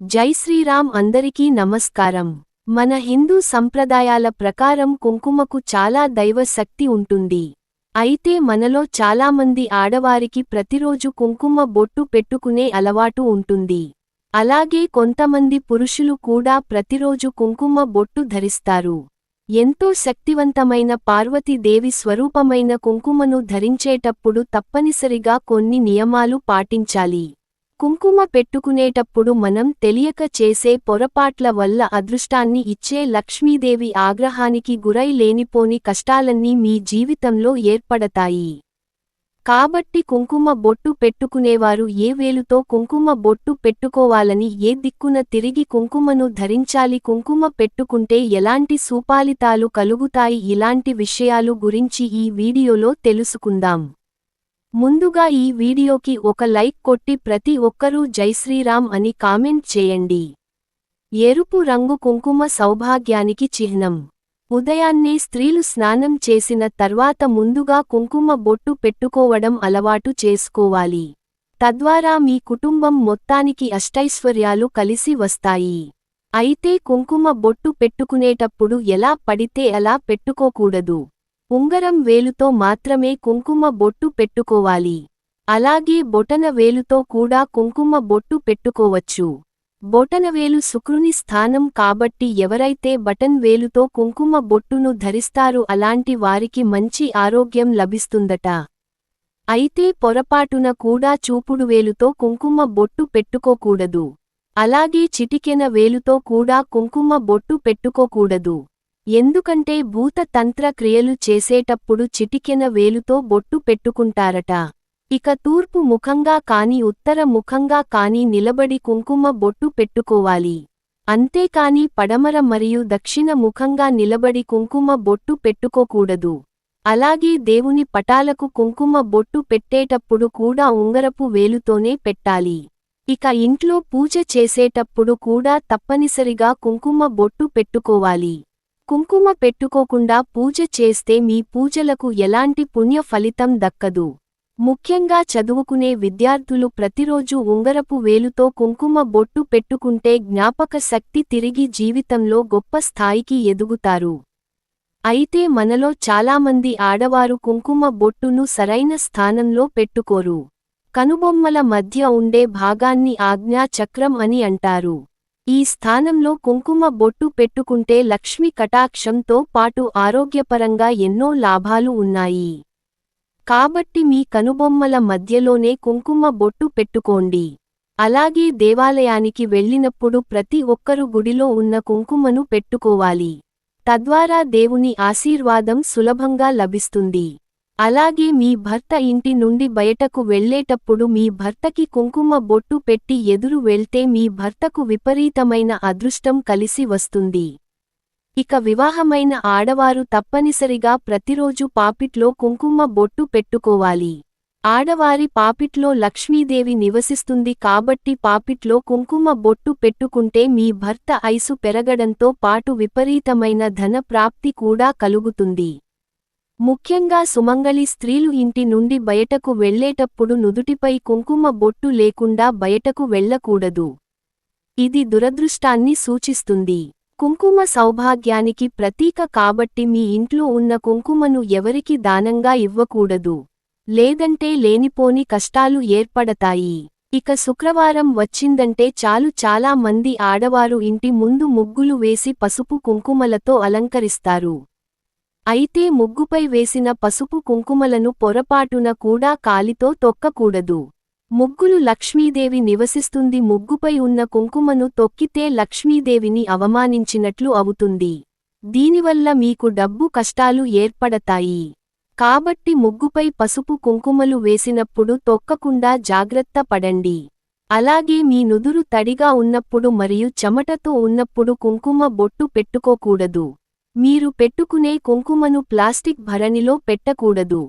జై శ్రీరామ్. అందరికీ నమస్కారం. మన హిందూ సంప్రదాయాల ప్రకారం కుంకుమకు చాలా దైవ శక్తి ఉంటుంది. అయితే మనలో చాలామంది ఆడవారికి ప్రతిరోజు కుంకుమ బొట్టు పెట్టుకునే అలవాటు ఉంటుంది. అలాగే కొంతమంది పురుషులు కూడా ప్రతిరోజు కుంకుమ బొట్టు ధరిస్తారు. ఎంతో శక్తివంతమైన పార్వతీదేవి స్వరూపమైన కుంకుమను ధరించేటప్పుడు తప్పనిసరిగా కొన్ని నియమాలు పాటించాలి. కుంకుమ పెట్టుకునేటప్పుడు మనం తెలియక చేసే పొరపాట్ల వల్ల అదృష్టాన్ని ఇచ్చే లక్ష్మీదేవి ఆగ్రహానికి గురై లేనిపోని కష్టాలన్నీ మీ జీవితంలో ఏర్పడతాయి. కాబట్టి కుంకుమ బొట్టు పెట్టుకునేవారు ఏ వేలుతో కుంకుమ బొట్టు పెట్టుకోవాలని, ఏ దిక్కున తిరిగి కుంకుమను ధరించాలి, కుంకుమ పెట్టుకుంటే ఎలాంటి సుఫలితాలు కలుగుతాయి, ఇలాంటి విషయాలు గురించి ఈ వీడియోలో తెలుసుకుందాం. ముందుగా ఈ వీడియోకి ఒక లైక్ కొట్టి ప్రతి ఒక్కరూ జై శ్రీరామ్ అని కామెంట్ చేయండి. ఎరుపు రంగు కుంకుమ సౌభాగ్యానికి చిహ్నం. ఉదయాన్నే స్త్రీలు స్నానం చేసిన తర్వాత ముందుగా కుంకుమ బొట్టు పెట్టుకోవడం అలవాటు చేసుకోవాలి. తద్వారా మీ కుటుంబం మొత్తానికి అష్టైశ్వర్యాలు కలిసి వస్తాయి. అయితే కుంకుమ బొట్టు పెట్టుకునేటప్పుడు ఎలా పడితే అలా పెట్టుకోకూడదు. ఉంగరం వేలుతో మాత్రమే కుంకుమ బొట్టు పెట్టుకోవాలి. అలాగే బొటన వేలుతో కూడా కుంకుమ బొట్టు పెట్టుకోవచ్చు. బొటనవేలు శుక్రుని స్థానం కాబట్టి ఎవరైతే బటన్ వేలుతో కుంకుమ బొట్టును ధరిస్తారో అలాంటి వారికి మంచి ఆరోగ్యం లభిస్తుందట. అయితే పొరపాటున కూడా చూపుడు వేలుతో కుంకుమ బొట్టు పెట్టుకోకూడదు. అలాగే చిటికెన వేలుతో కూడా కుంకుమ బొట్టు పెట్టుకోకూడదు. ఎందుకంటే భూత తంత్ర క్రియలు చేసేటప్పుడు చిటికెన వేలుతో బొట్టు పెట్టుకుంటారట. ఇక తూర్పు ముఖంగా కాని ఉత్తర ముఖంగా కాని నిలబడి కుంకుమ బొట్టు పెట్టుకోవాలి. అంతేకాని పడమర మరియు దక్షిణ ముఖంగా నిలబడి కుంకుమ బొట్టు పెట్టుకోకూడదు. అలాగే దేవుని పటాలకు కుంకుమ బొట్టు పెట్టేటప్పుడు కూడా ఉంగరపు వేలుతోనే పెట్టాలి. ఇక ఇంట్లో పూజ చేసేటప్పుడు కూడా తప్పనిసరిగా కుంకుమ బొట్టు పెట్టుకోవాలి. కుంకుమ పెట్టుకోకుండా పూజ చేస్తే మీ పూజలకు ఎలాంటి పుణ్య ఫలితం దక్కదు. ముఖ్యంగా చదువుకునే విద్యార్థులు ప్రతిరోజు ఉంగరపు వేలుతో కుంకుమ బొట్టు పెట్టుకుంటే జ్ఞాపక శక్తి తిరిగి జీవితంలో గొప్ప స్థాయికి ఎదుగుతారు. అయితే మనలో చాలామంది ఆడవారు కుంకుమ బొట్టును సరైన స్థానంలో పెట్టుకోరు. కనుబొమ్మల మధ్య ఉండే భాగాన్ని ఆజ్ఞా చక్రం అని అంటారు. ఈ స్థానంలో కుంకుమ బొట్టు పెట్టుకుంటే లక్ష్మి కటాక్షంతో పాటు ఆరోగ్యపరంగా ఎన్నో లాభాలు ఉన్నాయి. కాబట్టి మీ కనుబొమ్మల మధ్యలోనే కుంకుమ బొట్టు పెట్టుకోండి. అలాగే దేవాలయానికి వెళ్ళినప్పుడు ప్రతి ఒక్కరు గుడిలో ఉన్న కుంకుమను పెట్టుకోవాలి. తద్వారా దేవుని ఆశీర్వాదం సులభంగా లభిస్తుంది. అలాగే మీ భర్త ఇంటి నుండి బయటకు వెళ్ళేటప్పుడు మీ భర్తకి కుంకుమ బొట్టు పెట్టి ఎదురు వెళ్తే మీ భర్తకు విపరీతమైన అదృష్టం కలిసి వస్తుంది. ఇక వివాహమైన ఆడవారు తప్పనిసరిగా ప్రతిరోజు పాపిట్లో కుంకుమ బొట్టు పెట్టుకోవాలి. ఆడవారి పాపిట్లో లక్ష్మీదేవి నివసిస్తుంది కాబట్టి పాపిట్లో కుంకుమ బొట్టు పెట్టుకుంటే మీ భర్త ఐసు పెరగడంతో పాటు విపరీతమైన ధన ప్రాప్తి కూడా కలుగుతుంది. ముఖ్యంగా సుమంగళి స్త్రీలు ఇంటి నుండి బయటకు వెళ్ళేటప్పుడు నుదుటిపై కుంకుమ బొట్టు లేకుండా బయటకు వెళ్ళకూడదు. ఇది దురదృష్టాన్ని సూచిస్తుంది. కుంకుమ సౌభాగ్యానికి ప్రతీక కాబట్టి మీ ఇంట్లో ఉన్న కుంకుమను ఎవరికి దానంగా ఇవ్వకూడదు. లేదంటే లేనిపోని కష్టాలు ఏర్పడతాయి. ఇక శుక్రవారం వచ్చిందంటే చాలు, చాలా మంది ఆడవారు ఇంటి ముందు ముగ్గులు వేసి పసుపు కుంకుమలతో అలంకరిస్తారు. అయితే ముగ్గుపై వేసిన పసుపు కుంకుమలను పొరపాటున కూడా కాలితో తొక్కకూడదు. ముగ్గులు లక్ష్మీదేవి నివసిస్తుంది. ముగ్గుపై ఉన్న కుంకుమను తొక్కితే లక్ష్మీదేవిని అవమానించినట్లు అవుతుంది. దీనివల్ల మీకు డబ్బు కష్టాలు ఏర్పడతాయి. కాబట్టి ముగ్గుపై పసుపు కుంకుమలు వేసినప్పుడు తొక్కకుండా జాగ్రత్త పడండి. అలాగే మీ నుదురు తడిగా ఉన్నప్పుడు మరియు చెమటతో ఉన్నప్పుడు కుంకుమ బొట్టు పెట్టుకోకూడదు. మీరు పెట్టుకునే కుంకుమను ప్లాస్టిక్ భరణిలో పెట్టకూడదు.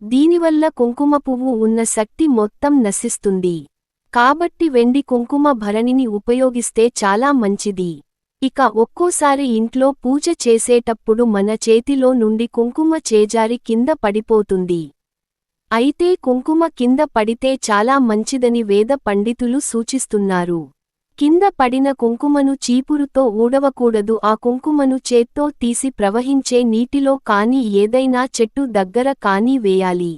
దీనివల్ల కుంకుమ పువ్వు ఉన్న శక్తి మొత్తం నశిస్తుంది. కాబట్టి వెండి కుంకుమ భరణిని ఉపయోగిస్తే చాలా మంచిది. ఇక ఒక్కోసారి ఇంట్లో పూజ చేసేటప్పుడు మన చేతిలో నుండి కుంకుమ చేజారి కింద పడిపోతుంది. అయితే కుంకుమ కింద పడితే చాలా మంచిదని వేద పండితులు సూచిస్తున్నారు. కింద పడిన కుంకుమను చీపురుతో ఊడవకూడదు. ఆ కుంకుమను చేత్తో తీసి ప్రవహించే నీటిలో కానీ ఏదైనా చెట్టు దగ్గర కానీ వేయాలి.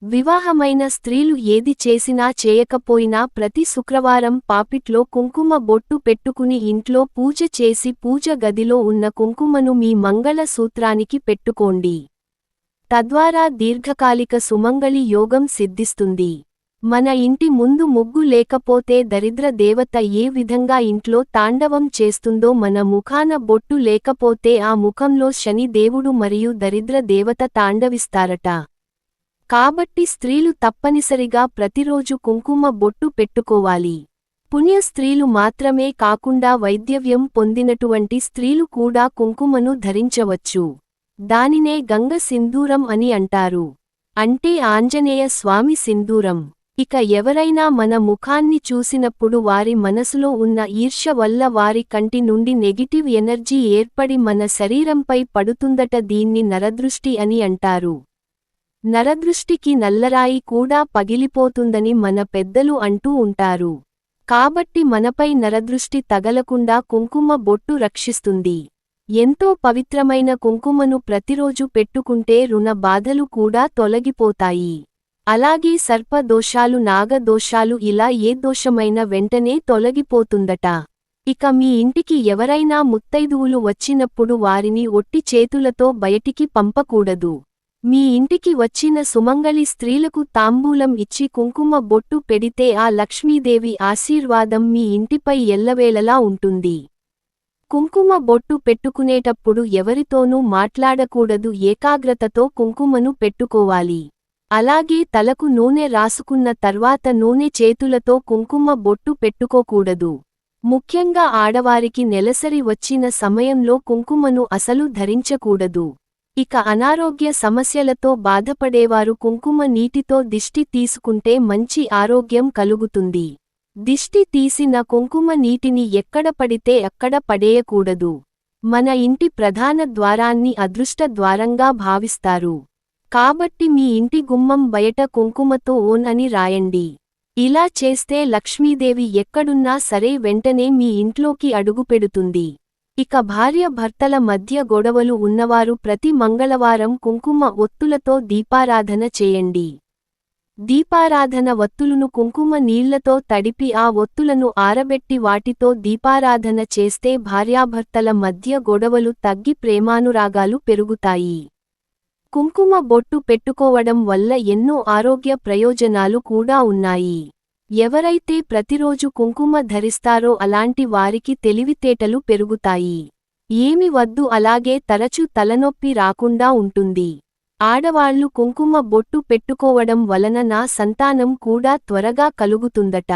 వివాహమైన స్త్రీలు ఏది చేసినా చేయకపోయినా ప్రతి శుక్రవారం పాపిట్లో కుంకుమ బొట్టు పెట్టుకుని ఇంట్లో పూజ చేసి పూజ గదిలో ఉన్న కుంకుమను మీ మంగళ సూత్రానికి పెట్టుకోండి. తద్వారా దీర్ఘకాలిక సుమంగళి యోగం సిద్ధిస్తుంది. మన ఇంటి ముందు ముగ్గు లేకపోతే దరిద్ర దేవత ఏ విధంగా ఇంట్లో తాండవం చేస్తుందో మన ముఖాన బొట్టు లేకపోతే ఆ ముఖంలో శని దేవుడు మరియు దరిద్ర దేవత తాండవిస్తారట. కాబట్టి స్త్రీలు తప్పనిసరిగా ప్రతిరోజు కుంకుమ బొట్టు పెట్టుకోవాలి. పుణ్య స్త్రీలు మాత్రమే కాకుండా వైద్యవ్యం పొందినటువంటి స్త్రీలు కూడా కుంకుమను ధరించవచ్చు. దానినే గంగ సింధూరం అని అంటారు. అంటే ఆంజనేయ స్వామి సింధూరం. ఇక ఎవరైనా మన ముఖాన్ని చూసినప్పుడు వారి మనసులో ఉన్న ఈర్ష్య వల్ల వారి కంటి నుండి నెగిటివ్ ఎనర్జీ ఏర్పడి మన శరీరంపై పడుతుందట. దీన్ని నరదృష్టి అని అంటారు. నరదృష్టికి నల్లరాయి కూడా పగిలిపోతుందని మన పెద్దలు అంటూ ఉంటారు. కాబట్టి మనపై నరదృష్టి తగలకుండా కుంకుమ బొట్టు రక్షిస్తుంది. ఎంతో పవిత్రమైన కుంకుమను ప్రతిరోజు పెట్టుకుంటే రుణ బాధలు కూడా తొలగిపోతాయి. అలాగే సర్ప దోషాలు, నాగ దోషాలు, ఇలా ఏ దోషమైన వెంటనే తొలగిపోతుందట. ఇక మీ ఇంటికి ఎవరైనా ముత్తైదువులు వచ్చినప్పుడు వారిని ఒట్టి చేతులతో బయటికి పంపకూడదు. మీ ఇంటికి వచ్చిన సుమంగళి స్త్రీలకు తాంబూలం ఇచ్చి కుంకుమ బొట్టు పెడితే ఆ లక్ష్మీదేవి ఆశీర్వాదం మీ ఇంటిపై ఎల్లవేళలా ఉంటుంది. కుంకుమ బొట్టు పెట్టుకునేటప్పుడు ఎవరితోనూ మాట్లాడకూడదు. ఏకాగ్రతతో కుంకుమను పెట్టుకోవాలి. అలాగే తలకు నూనె రాసుకున్న తర్వాత నూనె చేతులతో కుంకుమ బొట్టు పెట్టుకోకూడదు. ముఖ్యంగా ఆడవారికి నెలసరి వచ్చిన సమయంలో కుంకుమను అసలు ధరించకూడదు. ఇక అనారోగ్య సమస్యలతో బాధపడేవారు కుంకుమ నీటితో దిష్టి తీసుకుంటే మంచి ఆరోగ్యం కలుగుతుంది. దిష్టి తీసిన కుంకుమ నీటిని ఎక్కడ పడితే అక్కడ పడేయకూడదు. మన ఇంటి ప్రధాన ద్వారాన్ని అదృష్ట ద్వారంగా భావిస్తారు. కాబట్టి మీ ఇంటి గుమ్మం బయట కుంకుమతో ఓం అని రాయండి. ఇలా చేస్తే లక్ష్మీదేవి ఎక్కడున్నా సరే వెంటనే మీ ఇంట్లోకి అడుగుపెడుతుంది. ఇక భార్య భర్తల మధ్య గొడవలు ఉన్నవారు ప్రతి మంగళవారం కుంకుమ ఒత్తులతో దీపారాధన చేయండి. దీపారాధన వత్తులను కుంకుమ నీళ్లతో తడిపి ఆ ఒత్తులను ఆరబెట్టి వాటితో దీపారాధన చేస్తే భార్యాభర్తల మధ్య గొడవలు తగ్గి ప్రేమానురాగాలు పెరుగుతాయి. కుంకుమ బొట్టు పెట్టుకోవడం వల్ల ఎన్నో ఆరోగ్య ప్రయోజనాలు కూడా ఉన్నాయి. ఎవరైతే ప్రతిరోజు కుంకుమ ధరిస్తారో అలాంటి వారికి తెలివితేటలు పెరుగుతాయి. ఏమి వద్దు, అలాగే తరచు తలనొప్పి రాకుండా ఉంటుంది. ఆడవాళ్లు కుంకుమ బొట్టు పెట్టుకోవడం వలన నా సంతానం కూడా త్వరగా కలుగుతుందట.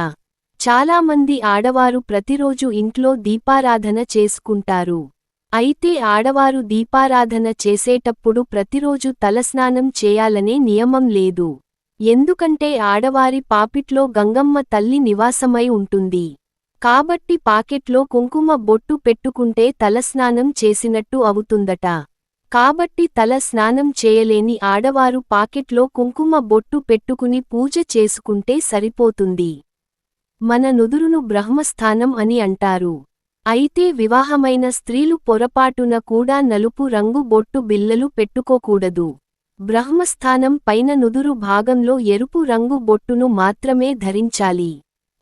చాలామంది ఆడవారు ప్రతిరోజు ఇంట్లో దీపారాధన చేసుకుంటారు. అయితే ఆడవారు దీపారాధన చేసేటప్పుడు ప్రతిరోజు తలస్నానం చేయాలనే నియమం లేదు. ఎందుకంటే ఆడవారి పాపిట్లో గంగమ్మ తల్లి నివాసమై ఉంటుంది. కాబట్టి పాకెట్లో కుంకుమ బొట్టు పెట్టుకుంటే తలస్నానం చేసినట్టు అవుతుందట. కాబట్టి తల స్నానం చేయలేని ఆడవారు పాకెట్లో కుంకుమ బొట్టు పెట్టుకుని పూజ చేసుకుంటే సరిపోతుంది. మన నుదురును బ్రహ్మస్థానం అని అంటారు. అయితే వివాహమైన స్త్రీలు పొరపాటున కూడా నలుపు రంగు బొట్టు బిళ్ళలు పెట్టుకోకూడదు. బ్రహ్మస్థానం పైన నుదురు భాగంలో ఎరుపు రంగు బొట్టును మాత్రమే ధరించాలి.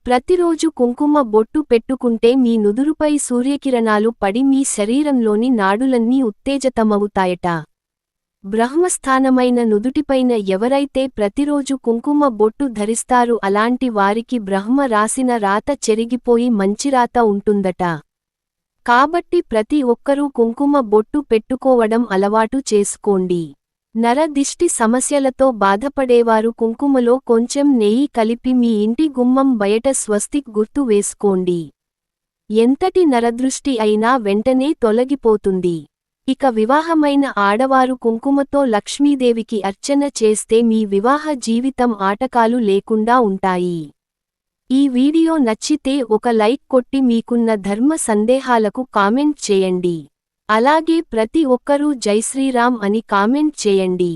ప్రతిరోజు కుంకుమ బొట్టు పెట్టుకుంటే మీ నుదురుపై సూర్యకిరణాలు పడి మీ శరీరంలోని నాడులన్నీ ఉత్తేజితమవుతాయట. బ్రహ్మస్థానమైన నుదుటిపైన ఎవరైతే ప్రతిరోజు కుంకుమ బొట్టు ధరిస్తారో అలాంటి వారికి బ్రహ్మ రాసిన రాత చెరిగిపోయి మంచిరాత ఉంటుందట. కాబట్టి ప్రతి ఒక్కరూ కుంకుమ బొట్టు పెట్టుకోవడం అలవాటు చేసుకోండి. నరదిష్టి సమస్యలతో బాధపడేవారు కుంకుమలో కొంచెం నెయ్యి కలిపి మీ ఇంటి గుమ్మం బయట స్వస్తిక్ గుర్తు వేసుకోండి. ఎంతటి నరదృష్టి అయినా వెంటనే తొలగిపోతుంది. ఇక వివాహమైన ఆడవారు కుంకుమతో లక్ష్మీదేవికి అర్చన చేస్తే మీ వివాహ జీవితం ఆటకాలు లేకుండా ఉంటాయి. ఈ వీడియో నచ్చితే ఒక లైక్ కొట్టి మీకున్న ధర్మ సందేహాలకు కామెంట్ చేయండి. అలాగే ప్రతి ఒక్కరూ జై శ్రీరామ్ అని కామెంట్ చేయండి.